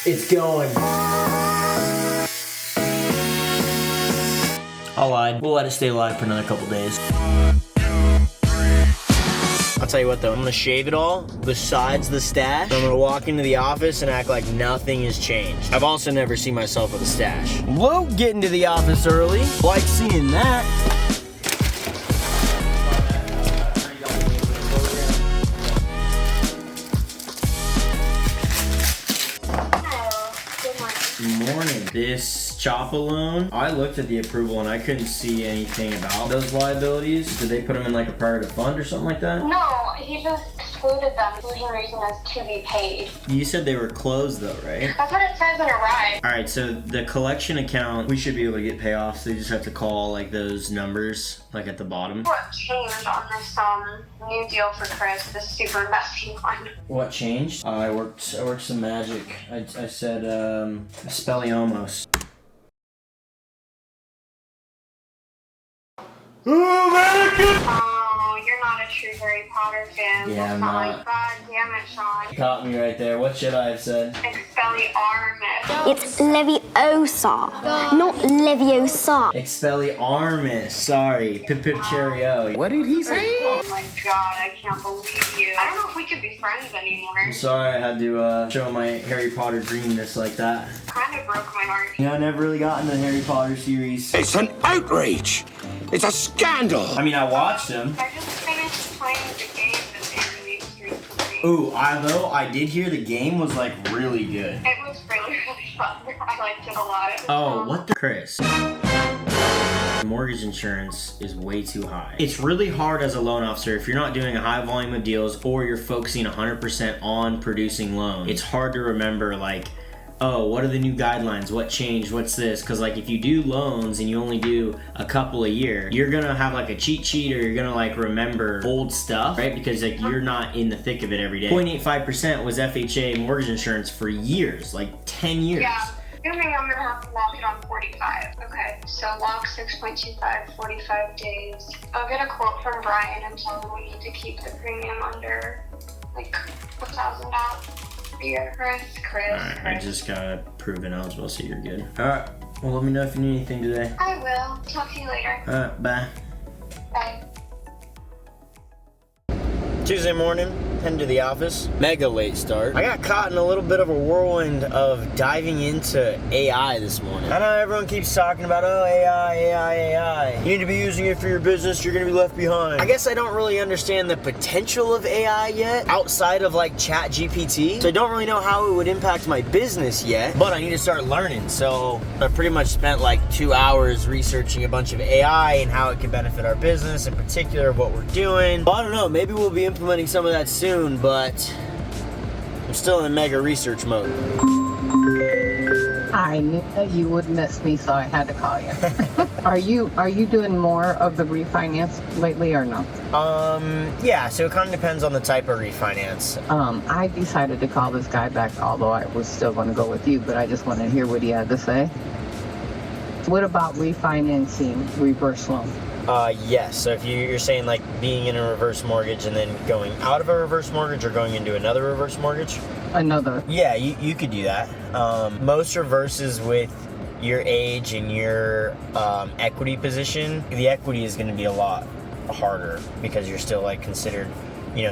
It's going. I lied. We'll let it stay live for another couple days. I'll tell you what though, I'm gonna shave it all besides the stash. I'm gonna walk into the office and act like nothing has changed. I've also never seen myself with a stash. Whoa, getting to the office early. Like seeing that. Morning. This choppa loan, I looked at the approval and I couldn't see anything about those liabilities. Did they put them in like a private fund or something like that? No, he just excluded them. Exclusion reason is to be paid. You said they were closed though, right? That's what it says in a ride. Alright, so the collection account, we should be able to get payoffs. They just have to call like those numbers like at the bottom. What changed on this new deal for Chris, this super messy one? What changed? I worked some magic. I said Spelliomos. Oh, you're not a true Harry Potter fan. Yeah, I'm not. Like, God damn it, Shawn. You caught me right there. What should I have said? Expelliarmus. It's Leviosa, not Leviosa. Expelliarmus. Sorry. Pip pip cheerio. What did he say? Oh my God, I can't believe you. I don't know if we could be friends anymore. I'm sorry I had to show my Harry Potter greenness like that. Kind of broke my heart. Yeah, I never really got into the Harry Potter series. It's an outrage. It's a scandal. I mean, I watched them. I just finished playing the game that they released recently. Ooh, although I did hear the game was like really good. It was really, really fun. I liked it a lot. Oh, what the Chris? Mortgage insurance is way too high. It's really hard as a loan officer if you're not doing a high volume of deals or you're focusing 100% on producing loans. It's hard to remember like, oh, what are the new guidelines? What changed? What's this? Because like if you do loans and you only do a couple a year, you're gonna have like a cheat sheet or you're gonna like remember old stuff, right? Because like you're not in the thick of it every day. 0.85% was FHA mortgage insurance for years, like 10 years. Yeah. Assuming I'm gonna have to lock it on 45. Okay, so lock 6.25, 45 days. I'll get a quote from Brian and tell him we need to keep the premium under like $1,000 a year. Chris. I just got proven eligible, so you're good. Alright, well let me know if you need anything today. I will. Talk to you later. Alright, bye. Bye. Tuesday morning, heading to the office. Mega late start. I got caught in a little bit of a whirlwind of diving into AI this morning. I know everyone keeps talking about, oh, AI. You need to be using it for your business, you're gonna be left behind. I guess I don't really understand the potential of AI yet, outside of like ChatGPT. So I don't really know how it would impact my business yet, but I need to start learning. So I pretty much spent like 2 hours researching a bunch of AI and how it can benefit our business, in particular what we're doing. But I don't know, maybe we'll be implementing some of that soon, but I'm still in mega research mode. I knew that you would miss me, so I had to call you. Are you doing more of the refinance lately or no? Yeah, so it kind of depends on the type of refinance. I decided to call this guy back, although I was still going to go with you, but I just wanted to hear what he had to say. What about refinancing reverse loan? Yes. So if you're saying like being in a reverse mortgage and then going out of a reverse mortgage or going into another reverse mortgage? Another. Yeah, you could do that. Most reverses with your age and your equity position, the equity is going to be a lot harder because you're still like considered,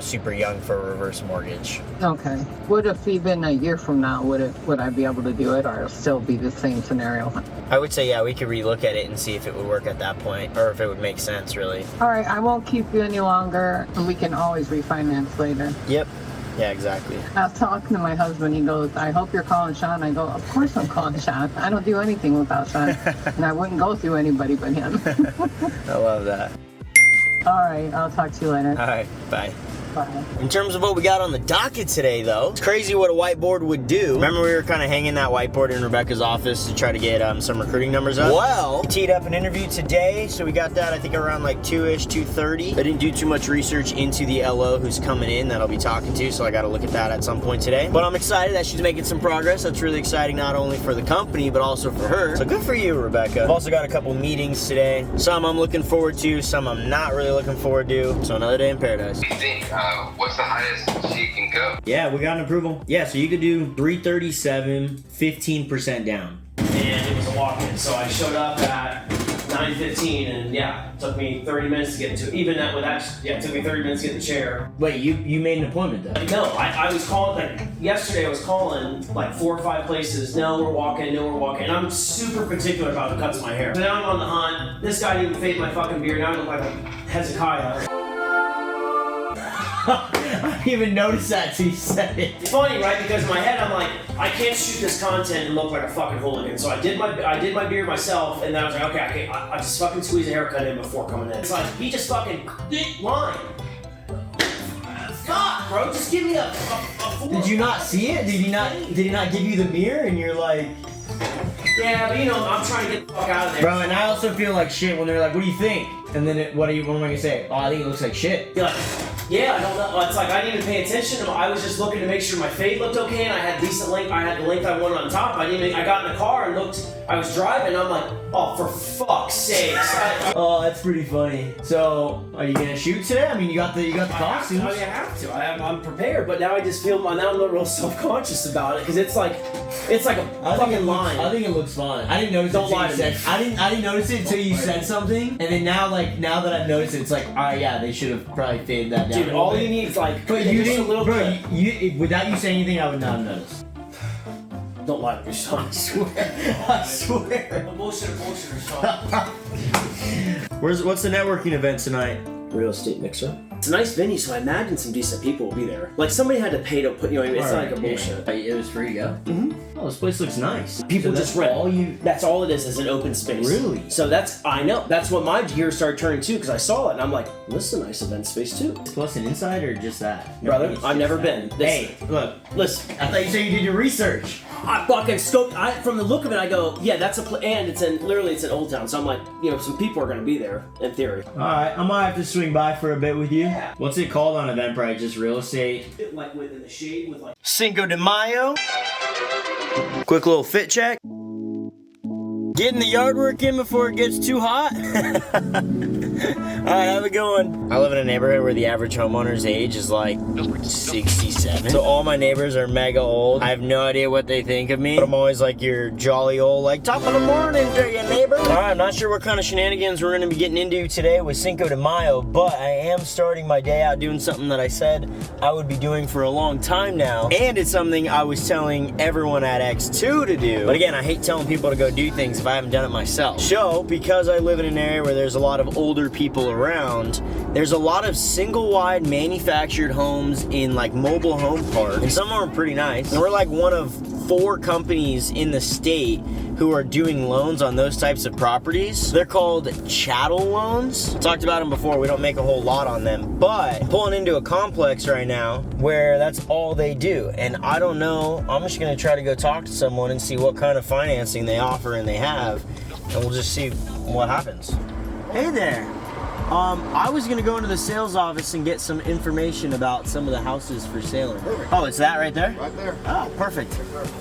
super young for a reverse mortgage. Okay. What if even a year from now, would I be able to do it, or it'll still be the same scenario? I would say, yeah, we could relook at it and see if it would work at that point, or if it would make sense, really. All right, I won't keep you any longer, and we can always refinance later. Yep. Yeah, exactly. I was talking to my husband. He goes, I hope you're calling Shawn. I go, of course I'm calling Shawn. I don't do anything without Shawn. And I wouldn't go through anybody but him. I love that. All right, I'll talk to you later. All right, bye. Bye. In terms of what we got on the docket today, though, it's crazy what a whiteboard would do. Remember we were kind of hanging that whiteboard in Rebecca's office to try to get some recruiting numbers up? Well, we teed up an interview today, so we got that, I think, around like 2-ish, 2:30. I didn't do too much research into the LO who's coming in that I'll be talking to, so I got to look at that at some point today. But I'm excited that she's making some progress. That's really exciting, not only for the company, but also for her. So good for you, Rebecca. I've also got a couple meetings today. Some I'm looking forward to, some I'm not really looking forward to. So another day in paradise. Hey, What's the highest she can go? Yeah, we got an approval. Yeah, so you could do 337, 15% down. And it was a walk-in, so I showed up at 9:15, and yeah, it took me 30 minutes to get to, even that with that, yeah, it took me 30 minutes to get the chair. Wait, you made an appointment though? No, I was calling, like, yesterday I was calling like 4 or 5 places, no, we're walking, and I'm super particular about the cuts of my hair. So now I'm on the hunt, this guy didn't even fade my fucking beard, now I look like a Hezekiah. I didn't even notice that till you said it. It's funny, right? Because in my head, I'm like, I can't shoot this content and look like a fucking hooligan. So I did my beard myself, and then I was like, okay, I just fucking squeeze a haircut in before coming in. It's like, he just fucking line. God, bro, just give me a Did you not see it? Did he not give you the mirror and you're like... Yeah, but you know, I'm trying to get the fuck out of there. Bro, and I also feel like shit when they're like, what do you think? And then what am I gonna say? Oh, I think it looks like shit. You're like, yeah, I don't know. It's like I didn't even pay attention. I was just looking to make sure my fade looked okay, and I had decent length. I had the length I wanted on top. I got in the car and looked. I was driving. I'm like, oh, for fuck's sakes. Oh, that's pretty funny. So, are you gonna shoot today? I mean, you got the costumes. I have to. I'm prepared, but now I just feel. Now I'm a little real self-conscious about it because it's like a fucking line. I think it looks fun. I didn't notice. Don't lie to me. I didn't notice it until you said something, and then now that I've noticed it, it's like, all right, yeah, they should have probably faded that down. Dude, all you need is like. But you just didn't, a little bro. bit. Without you saying anything, I would not have noticed. Don't lie to me, Shawn. I swear. I swear. Bullshitter, Shawn. What's the networking event tonight? Real estate mixer. It's a nice venue, so I imagine some decent people will be there. Like somebody had to pay to put, you know, it's not like a bullshit. It was free to go. Mm-hmm. Oh, this place looks nice. People so just rent. That's all it is an open space. Really? So I know. That's what my gear started turning to because I saw it and I'm like, this is a nice event space too. Plus an inside or just that? Brother, I've never been. Hey, look. Listen. I thought you said you did your research. I fucking scoped. From the look of it, I go, yeah, that's and it's in Old Town. So I'm like, you know, some people are gonna be there in theory. All right, I might have to swing by for a bit with you. Yeah. What's it called on Eventbrite? Just real estate? Like within the shade with like Cinco de Mayo. Quick little fit check. Getting the yard work in before it gets too hot. Alright, have a good one. I live in a neighborhood where the average homeowner's age is like 67. So all my neighbors are mega old. I have no idea what they think of me. But I'm always like your jolly old, like, top of the morning to you, neighbor. Alright, I'm not sure what kind of shenanigans we're gonna be getting into today with Cinco de Mayo, but I am starting my day out doing something that I said I would be doing for a long time now. And it's something I was telling everyone at X2 to do. But again, I hate telling people to go do things if I haven't done it myself. So, because I live in an area where there's a lot of older people around, there's a lot of single-wide manufactured homes in like mobile home parks, and some of them are pretty nice. And we're like one of 4 companies in the state who are doing loans on those types of properties. They're called chattel loans. Talked about them before. We don't make a whole lot on them, but pulling into a complex right now where that's all they do. And I don't know, I'm just gonna try to go talk to someone and see what kind of financing they offer and they have, and we'll just see what happens. Hey there. I was gonna go into the sales office and get some information about some of the houses for sale. Perfect. Oh, it's that right there? Right there. Oh, perfect.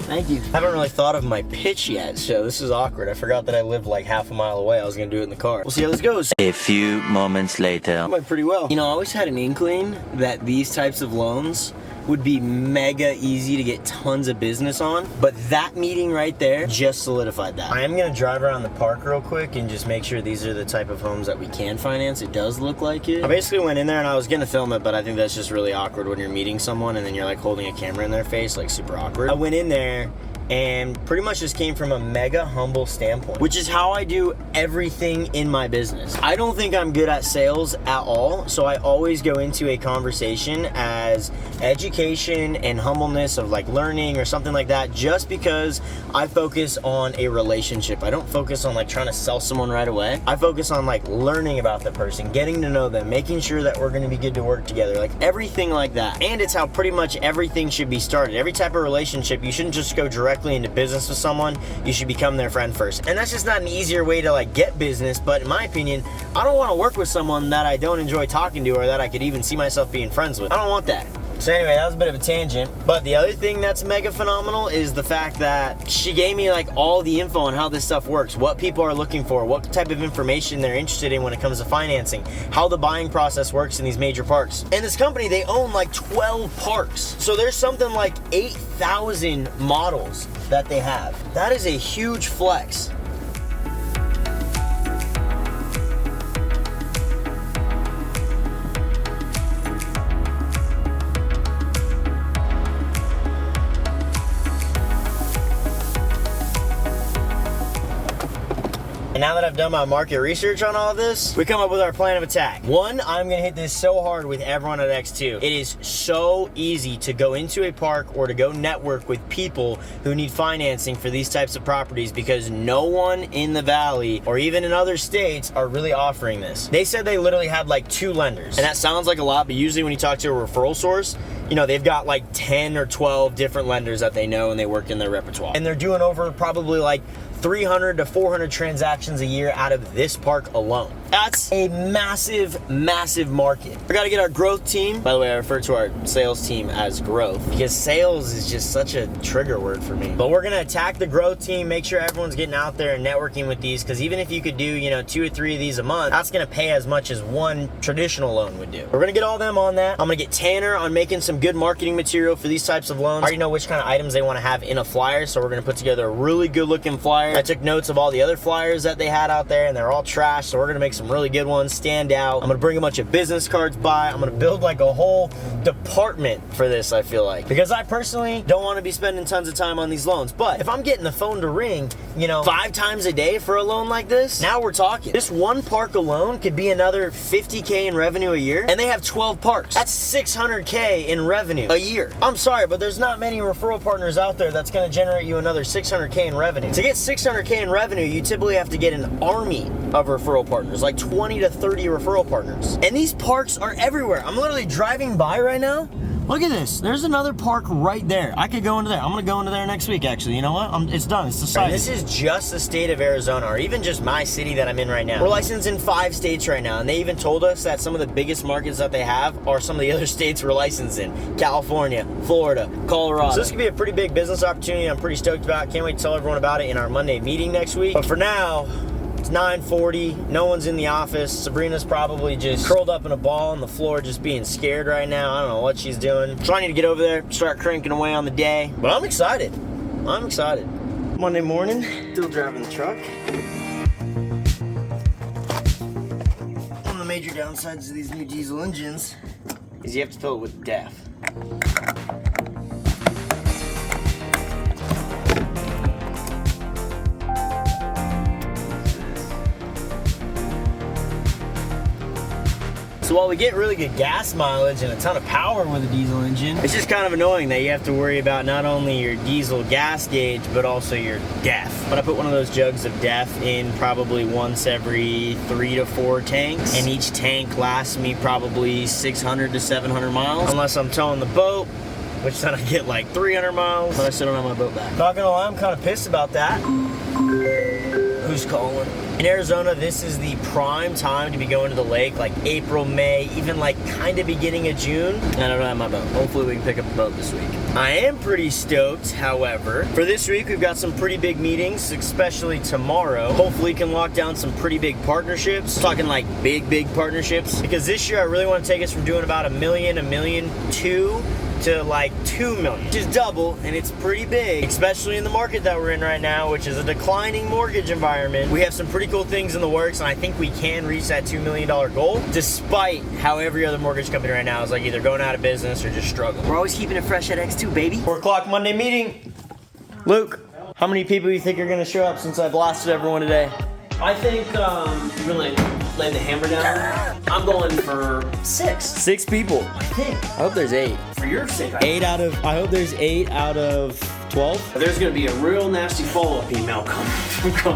Thank you. I haven't really thought of my pitch yet, so this is awkward. I forgot that I lived like half a mile away. I was gonna do it in the car. We'll see how this goes. A few moments later. Went pretty well. You know, I always had an inkling that these types of loans would be mega easy to get tons of business on, but that meeting right there just solidified that. I am gonna drive around the park real quick and just make sure these are the type of homes that we can finance. It does look like it. I basically went in there and I was gonna film it, but I think that's just really awkward when you're meeting someone and then you're like holding a camera in their face, like super awkward. I went in there and pretty much just came from a mega humble standpoint, which is how I do everything in my business. I don't think I'm good at sales at all, so I always go into a conversation as education and humbleness of like learning or something like that, just because I focus on a relationship. I don't focus on like trying to sell someone right away. I focus on like learning about the person, getting to know them, making sure that we're gonna be good to work together, like everything like that. And it's how pretty much everything should be started. Every type of relationship, you shouldn't just go directly into business with someone. You should become their friend first. And that's just not an easier way to like get business, but in my opinion, I don't want to work with someone that I don't enjoy talking to or that I could even see myself being friends with. I don't want that. So anyway, that was a bit of a tangent. But the other thing that's mega phenomenal is the fact that she gave me like all the info on how this stuff works, what people are looking for, what type of information they're interested in when it comes to financing, how the buying process works in these major parks. And this company, they own like 12 parks. So there's something like 8,000 models that they have. That is a huge flex. And now that I've done my market research on all of this, we come up with our plan of attack. One, I'm gonna hit this so hard with everyone at X2. It is so easy to go into a park or to go network with people who need financing for these types of properties because no one in the valley or even in other states are really offering this. They said they literally had like 2 lenders. And that sounds like a lot, but usually when you talk to a referral source, you know, they've got like 10 or 12 different lenders that they know and they work in their repertoire. And they're doing over probably like 300 to 400 transactions a year out of this park alone. That's a massive, massive market. We gotta get our growth team. By the way, I refer to our sales team as growth because sales is just such a trigger word for me. But we're gonna attack the growth team, make sure everyone's getting out there and networking with these, because even if you could do, you know, 2 or 3 of these a month, that's gonna pay as much as one traditional loan would do. We're gonna get all them on that. I'm gonna get Tanner on making some good marketing material for these types of loans. I already know which kind of items they wanna have in a flyer, so we're gonna put together a really good looking flyer. I took notes of all the other flyers that they had out there and they're all trash, so we're gonna make some really good ones stand out. I'm gonna bring a bunch of business cards by. I'm gonna build like a whole department for this, I feel like, because I personally don't want to be spending tons of time on these loans. But if I'm getting the phone to ring, you know, 5 times a day for a loan like this, now we're talking. This one park alone could be another $50K in revenue a year, and they have 12 parks. That's $600K in revenue a year. I'm sorry, but there's not many referral partners out there that's gonna generate you another $600K in revenue. To get $600K in revenue, you typically have to get an army of referral partners, like 20 to 30 referral partners. And these parks are everywhere. I'm literally driving by right now. Look at this. There's another park right there. I could go into there. I'm gonna go into there next week, actually. You know what? It's done. It's decided. This is just the state of Arizona, or even just my city that I'm in right now. We're licensed in 5 states right now, and they even told us that some of the biggest markets that they have are some of the other states we're licensed in. California, Florida, Colorado. So this could be a pretty big business opportunity. I'm pretty stoked about it. Can't wait to tell everyone about it in our Monday meeting next week. But for now, it's 9:40, no one's in the office. Sabrina's probably just curled up in a ball on the floor just being scared right now. I don't know what she's doing. So I need to get over there, start cranking away on the day. But I'm excited. I'm excited. Monday morning, still driving the truck. One of the major downsides of these new diesel engines is you have to fill it with DEF. So while we get really good gas mileage and a ton of power with a diesel engine, it's just kind of annoying that you have to worry about not only your diesel gas gauge, but also your DEF. But I put one of those jugs of DEF in probably once every 3 to 4 tanks, and each tank lasts me probably 600 to 700 miles, unless I'm towing the boat, which then I get like 300 miles, but I still don't have my boat back. Not gonna lie, I'm kind of pissed about that. Who's calling? In Arizona, this is the prime time to be going to the lake, like April, May, even like kind of beginning of June. I don't have my boat. Hopefully we can pick up a boat this week. I am pretty stoked, however. For this week, we've got some pretty big meetings, especially tomorrow. Hopefully we can lock down some pretty big partnerships. I'm talking like big partnerships. Because this year, I really want to take us from doing about $1 million, $1.2 million, to like 2 million, which is double, and it's pretty big, especially in the market that we're in right now, which is a declining mortgage environment. We have some pretty cool things in the works, and I think we can reach that $2 million goal, despite how every other mortgage company right now is like either going out of business or just struggling. We're always keeping it fresh at X2, baby. 4 o'clock Monday meeting. Luke, how many people do you think are gonna show up since I've blasted everyone today? I think you're really laying the hammer down. I'm going for 6. 6 people. I think. I hope there's 8. For your sake. I hope there's 8 out of 12. There's going to be a real nasty follow-up email come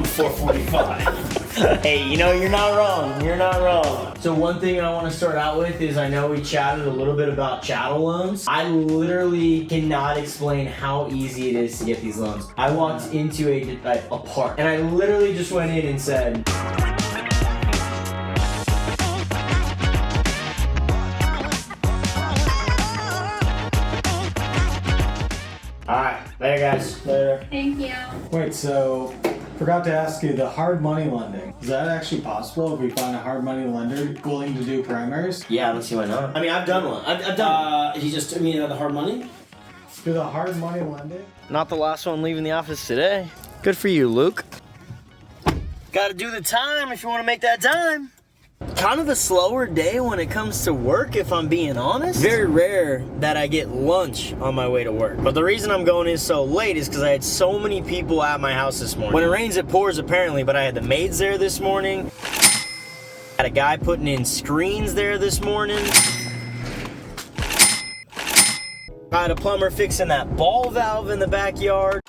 4:45. Hey, you know, you're not wrong. You're not wrong. So one thing I want to start out with is I know we chatted a little bit about chattel loans. I literally cannot explain how easy it is to get these loans. I walked into a park and I literally just went in and said, guys. Later. Thank you. Wait, so forgot to ask you, the hard money lending, is that actually possible if we find a hard money lender willing to do primaries? Yeah, I don't see why not. I mean, I've done one. I've done. The hard money. Do the hard money lending? Not the last one leaving the office today. Good for you, Luke. Gotta do the time if you want to make that time. Kind of a slower day when it comes to work, if I'm being honest. Very rare that I get lunch on my way to work. But the reason I'm going in so late is because I had so many people at my house this morning. When it rains, it pours apparently, but I had the maids there this morning. Had a guy putting in screens there this morning. I had a plumber fixing that ball valve in the backyard.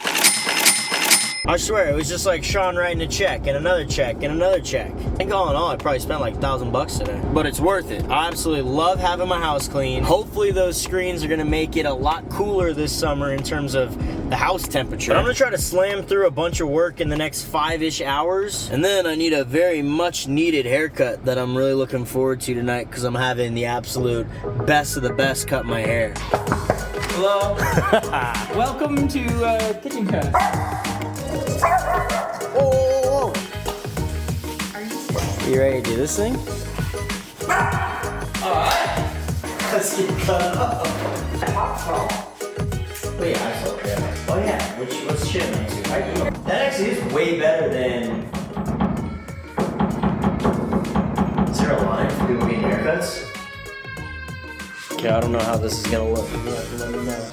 I swear, it was just like Shawn writing a check and another check and another check. I think all in all, I probably spent like $1,000 today. But it's worth it. I absolutely love having my house clean. Hopefully those screens are gonna make it a lot cooler this summer in terms of the house temperature. But I'm gonna try to slam through a bunch of work in the next 5-ish hours. And then I need a very much needed haircut that I'm really looking forward to tonight because I'm having the absolute best of the best cut my hair. Hello. Welcome to Kitchen Cut. Oh! You ready to do this thing? Alright. Let's get cut up. Oh yeah, I saw that. Oh yeah, what's shit next to? That actually is way better than. Is there a line for people getting haircuts? Okay, I don't know how this is gonna look. You have to let me know.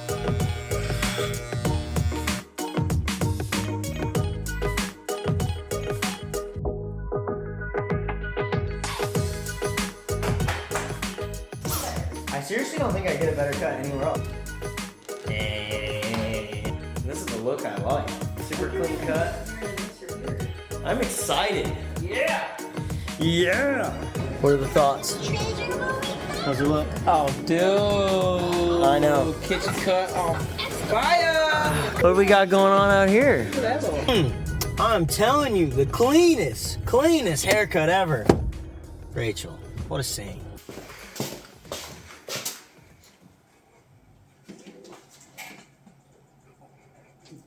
I seriously don't think I get a better cut anywhere else. And this is the look I like. Super clean cut. I'm excited. Yeah! Yeah! What are the thoughts? How's it look? Oh, dude. I know. Kitchen cut on fire. What do we got going on out here? I'm telling you, the cleanest haircut ever. Rachel, what a saint.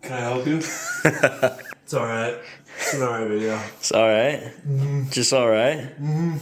Can I help you? It's alright. It's an alright video. It's alright? Mm-hmm. Just alright? Mm-hmm.